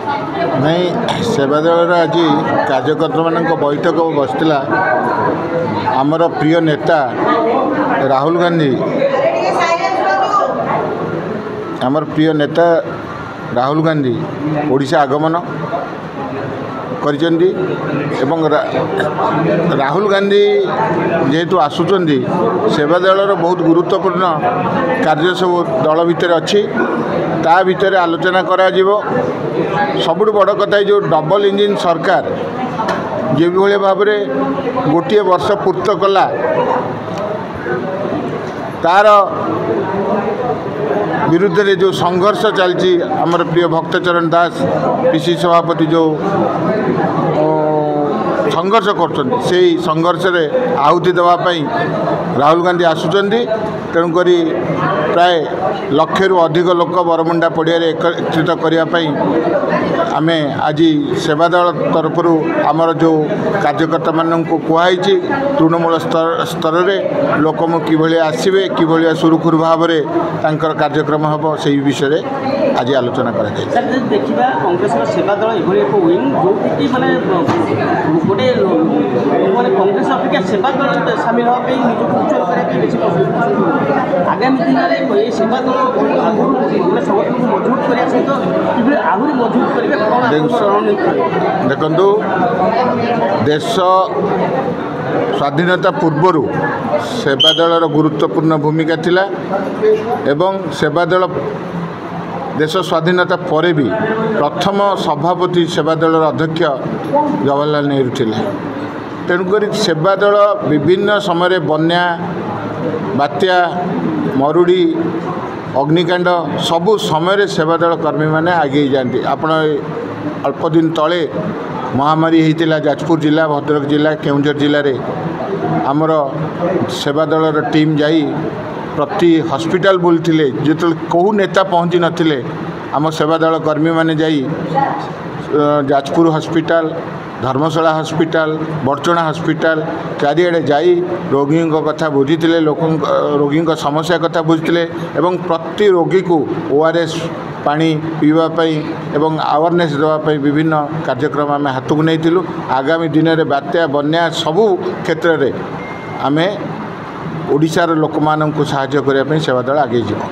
नहीं सेवा दल आज कार्यकर्ता मान बैठक बसला आमर प्रिय नेता राहुल गांधी आमर प्रिय नेता राहुल गांधी ओडिशा आगमन करिसेंती एवं राहुल गांधी जेहेतु आसुचंदी सेवा दलर बहुत गुरुत्वपूर्ण कार्य सब दल भितर अच्छी ता भितर आलोचना करा जीवो सबुठ बड़ कथा जो डबल इंजिन सरकार जो भाव में गोटे वर्ष पूर्त कला तार विरुद्ध रे जो संघर्ष चलती आमर प्रिय भक्तचरण दास पीसी सभापति जो संघर्ष कर संघर्ष रे आहुति देवाई राहुल गांधी आसुचंदी तेणुक प्राय लक्षे रु अधिक लोक बरमुंडा पड़िया एकत्रित करने आम आज सेवा दल तरफ आमर जो कार्यकर्ता मान कहुई तृणमूल स्तर में लोक कि आसवे कि सुरुखुरु भाव में तांकर कार्यक्रम हम से विषय आज आलोचना कर देखा कांग्रेस सेवा दल एक विंग जो माने गोटे कांग्रेस अपेक्षा सेवा दल सामिल होगा निजक उज्जवल करने आगामी दिन में सेवा दल संगठन को मजबूत करने सहित आहरी मजबूत करेंगे देखु देश स्वाधीनता पूर्वर सेवा दलर गुरुत्वपूर्ण भूमिका थिला एवं सेवा दल देश स्वाधीनता पर भी प्रथम सभापति सेवा दलर अध्यक्ष जवाहरलाल नेहरू थिले तेणुक सेवा दल विभिन्न समय बन्या बात्या मरुड़ी अग्निकांड सबु समय सेवा दल कर्मी मैंने आगे जाती आपण अल्प दिन तले महामारी होता जाजपुर जिला भद्रक जिला केउंझर जिले में आमर सेवा दलर टीम जाई प्रति हॉस्पिटल बुलते जो कहू नेता पहुँची नथिले आम सेवा दल कर्मी मैंने जाई जाजपुर हॉस्पिटल धर्मशाला हॉस्पिटल बड़चणा हॉस्पिटल चारिआडे जाई रोगी कथा बुझी लोक रोगी समस्या कथा बुझते एवं प्रति रोगी को ORS पानी पीवाई एवं अवेयरनेस देवाई विभिन्न कार्यक्रम आम हाथ को नहीं आगामी दिन में बात्या बन्या सबू क्षेत्र में आम ओडिशार लोक मानक साहाय्य करने सेवा दल आगे जीव।